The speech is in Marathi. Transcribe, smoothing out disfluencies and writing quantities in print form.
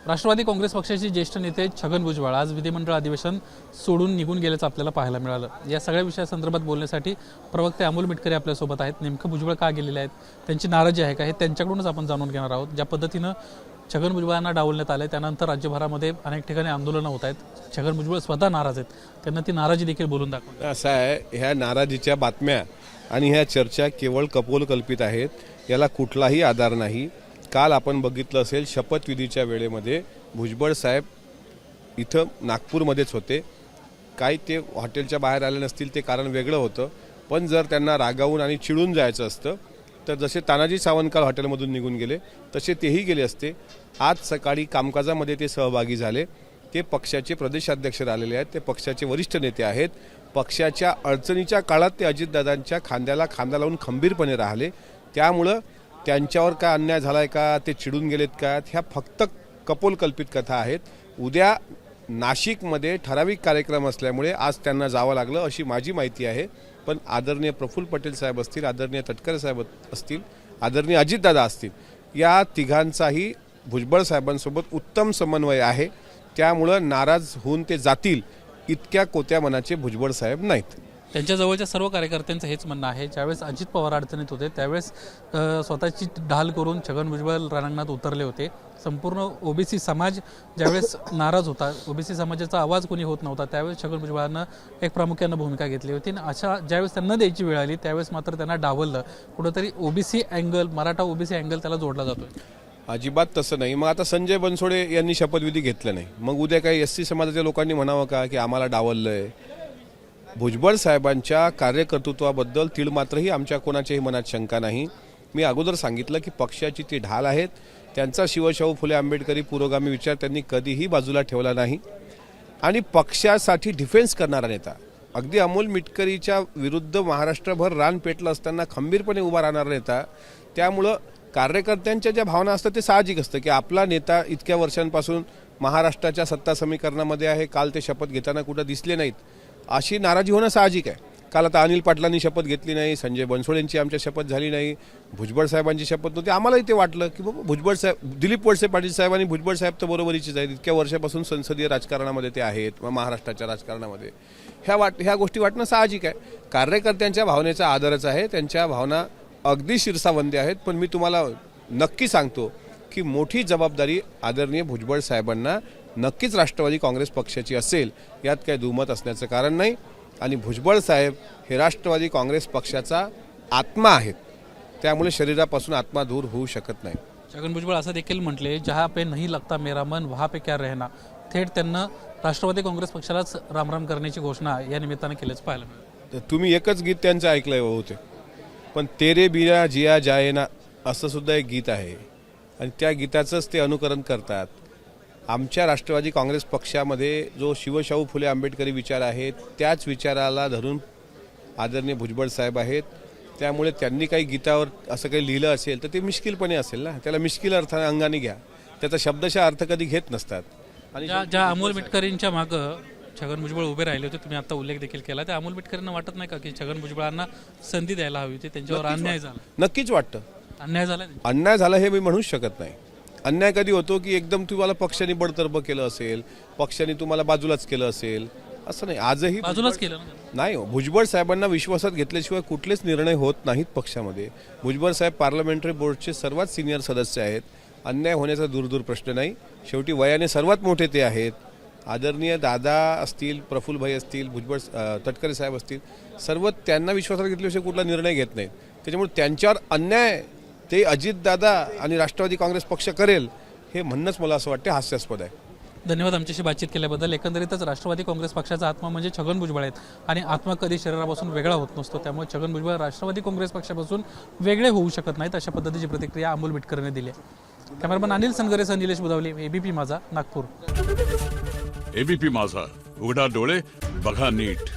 राष्ट्रवादी काँग्रेस पक्षाचे ज्येष्ठ नेते छगन भुजबळ आज विधिमंडळ अधिवेशन सोडून निघून गेल्याचं आपल्याला पाहायला मिळालं। या सगळ्या विषयासंदर्भात बोलण्यासाठी प्रवक्ते अमोल मिटकरी आपल्यासोबत आहेत। नेमकं भुजबळ का गेलेले आहेत, त्यांची नाराजी आहे का, हे त्यांच्याकडूनच आपण जाणून घेणार आहोत। ज्या पद्धतीनं छगन भुजबळांना डावलण्यात आले, त्यानंतर राज्यभरामध्ये अनेक ठिकाणी आंदोलनं होत आहेत। छगन भुजबळ स्वतः नाराज आहेत, त्यांना ती नाराजी देखील बोलून दाखवली। असं आहे, ह्या नाराजीच्या बातम्या आणि ह्या चर्चा केवळ कपोलकल्पित आहेत, याला कुठलाही आधार नाही। काल आपण बघितलं असेल, शपथविधीच्या वेळेमध्ये भुजबळ साहेब इथं नागपूरमध्येच होते। काही ते हॉटेलच्या बाहेर आले नसतील, ते कारण वेगळं होतं, पण जर त्यांना रागावून आणि चिडून जायचं असतं तर जसे तानाजी सावंत काल हॉटेलमधून निघून गेले तसे तेही गेले असते। आज सकाळी कामकाजामध्ये ते सहभागी झाले। ते पक्षाचे प्रदेशाध्यक्ष राहिलेले आहेत, ते पक्षाचे वरिष्ठ नेते आहेत। पक्षाच्या अडचणीच्या काळात ते अजितदादांच्या खांद्याला खांदा लावून खंबीरपणे राहिले। त्यामुळं त्यांच्यावर काय अन्याय झालाय का, ते चिडून गेलेत का, ह्या फक्त कपोलकल्पित कथा आहेत। उद्या नाशिकमध्ये ठराविक कार्यक्रम असल्यामुळे आज त्यांना जावं लागलं अशी माझी माहिती आहे। पण आदरणीय प्रफुल्ल पटेल साहेब असतील, आदरणीय तटकरे साहेब असतील, आदरणीय अजितदादा असतील, या तिघांचाही भुजबळ साहेबांसोबत उत्तम समन्वय आहे। त्यामुळं नाराज होऊन ते जातील इतक्या कोत्या मनाचे भुजबळ साहेब नाहीत। त्यांच्या जवळच्या सर्व कार्यकर्त्यांचं हेच म्हणणं आहे, ज्यावेळेस अजित पवार अडचणीत होते त्यावेळेस स्वतःची ढाल करून छगन भुजबळ रणांगणात उतरले होते। संपूर्ण ओबीसी समाज ज्यावेळेस नाराज होता, ओबीसी समाजाचा आवाज कोणी होत नव्हता, त्यावेळेस छगन भुजबळांना एक प्रामुख्यानं भूमिका घेतली होती। आणि अशा ज्यावेळेस त्यांना द्यायची वेळ आली त्यावेळेस मात्र त्यांना डावललं। कुठंतरी OBC angle, Maratha OBC angle त्याला जोडला जातोय। अजिबात तसं नाही। मग आता संजय बनसोडे यांनी शपथविधी घेतला नाही, मग उद्या काही एससी समाजाच्या लोकांनी म्हणावं का की आम्हाला डावललंय? भुजबळ साहेबांच्या कार्यकर्तृत्वाबद्दल तीळ मात्रही आमच्या कोणाच्याही मनात शंका नाही। मी अगोदर सांगितलं की पक्षाची ती ढाल आहेत, त्यांचा शिवशाहू फुले आंबेडकरी पुरोगामी विचार त्यांनी कधीही बाजूला ठेवला नाही आणि पक्षासाठी डिफेन्स करणारा नेता, अगदी अमोल मिटकरीच्या विरुद्ध महाराष्ट्रभर रान पेटलं असताना खंबीरपणे उभा राहणारा नेता। त्यामुळं कार्यकर्त्यांच्या ज्या भावना असतात ते साहजिक असतं की आपला नेता इतक्या वर्षांपासून महाराष्ट्राच्या सत्ता समीकरणामध्ये आहे, काल ते शपथ घेताना कुठं दिसले नाहीत, अशी नाराजी होणं साहजिक आहे। काल आता अनिल पाटलांनी शपथ घेतली नाही, संजय बनसोडेंची आमच्या शपथ झाली नाही, भुजबळ साहेबांची शपथ नव्हती। आम्हालाही ते वाटलं की बाबा भुजबळ साहेब, दिलीप वळसे पाटील साहेब आणि भुजबळ साहेब तर बरोबरीचीच आहेत, इतक्या वर्षापासून संसदीय राजकारणामध्ये ते आहेत, महाराष्ट्राच्या राजकारणामध्ये ह्या गोष्टी वाटणं साहजिक आहे। कार्यकर्त्यांच्या भावनेचा आदरच आहे, त्यांच्या भावना अगदी शिरसावंद्य आहेत। पण मी तुम्हाला नक्की सांगतो की मोठी जबाबदारी आदरणीय भुजबळ साहेबांना नक्कीच राष्ट्रवादी काँग्रेस पक्षाची असेल, यात काही दुमत असण्याचं कारण नाही। आणि भुजबळ साहेब हे राष्ट्रवादी काँग्रेस पक्षाचा आत्मा आहेत, त्यामुळे शरीरापासून आत्मा दूर होऊ शकत नाही। छगन भुजबळ असं देखील म्हटले, जहाँ पे नहीं लगता मेरा मन वहाँ पे क्या रहना। थेट त्यांना राष्ट्रवादी काँग्रेस पक्षालाच रामराम करण्याची घोषणा या निमित्तानं केल्याचं पाहायला मिळालं। तुम्ही एकच गीत त्यांचं ऐकलंय होते, पण तेरे बिना जिया जाए ना असं सुद्धा एक गीत आहे आणि त्या गीताचंच ते अनुकरण करतात। आमच्या राष्ट्रवादी काँग्रेस पक्षामध्ये जो शिवशाहू फुले आंबेडकरी विचार आहे, त्याच विचाराला धरून आदरणीय भुजबळ साहेब आहेत। त्यामुळे त्यांनी काही गीतावर असं काही लिहिलं असेल तर ते मिश्किलपणे असेल ना, त्याला मिश्किल अर्थ अंगाने घ्या, त्याचा शब्दशः अर्थ कधी घेत नसतात। आणि ज्या अमोल मिटकरींच्या मागं छगन भुजबळ उभे राहिले होते, तुम्ही आता उल्लेख देखील केला, त्या अमोल मिटकरींना वाटत नाही का की छगन भुजबळांना संधी द्यायला हवी होती, त्यांच्यावर अन्याय झाला? नक्कीच वाटतं अन्याय झाला। अन्याय झाला हे मी म्हणूच शकत नाही। अन्याय कधी होतो की एकदम तुम्हाला पक्षाने बडतर्फ केलं असेल, पक्षाने तुम्हाला बाजूलाच केलं असेल, असं नाही। आजही बाजूलाच केलं नाही। भुजबळ साहेबांना विश्वासात घेतल्याशिवाय कुठलेच निर्णय होत नाहीत पक्षामध्ये। भुजबळ साहेब पार्लमेंटरी बोर्डचे सर्वात सिनियर सदस्य आहेत, अन्याय होण्याचा दूर प्रश्न नाही। शेवटी वयाने सर्वात मोठे ते आहेत। आदरणीय दादा असतील, प्रफुल्लभाई असतील, भुजबळ तटकरे साहेब असतील, सर्व त्यांना विश्वासात घेतल्याशिवाय कुठला निर्णय घेत नाहीत। त्याच्यामुळे त्यांच्यावर अन्याय ते अजितदादा आणि राष्ट्रवादी काँग्रेस पक्ष करेल हे म्हणणंच मला असं वाटतं हास्यास्पद आहे। धन्यवाद आमच्याशी बातचीत केल्याबद्दल। एकंदरीतच राष्ट्रवादी काँग्रेस पक्षाचा आत्मा म्हणजे छगन भुजबळ आहेत आणि आत्मा कधी शरीरापासून वेगळा होत नसतो, त्यामुळे छगन भुजबळ राष्ट्रवादी काँग्रेस पक्षापासून वेगळे होऊ शकत नाहीत, अशा पद्धतीची प्रतिक्रिया अमोल मिटकरने दिली आहे। कॅमेरामन अनिल सनगरेसह निलेश बुधावले, एबीपी माझा, नागपूर। एबीपी माझा, उघडा डोळे बघा नीट।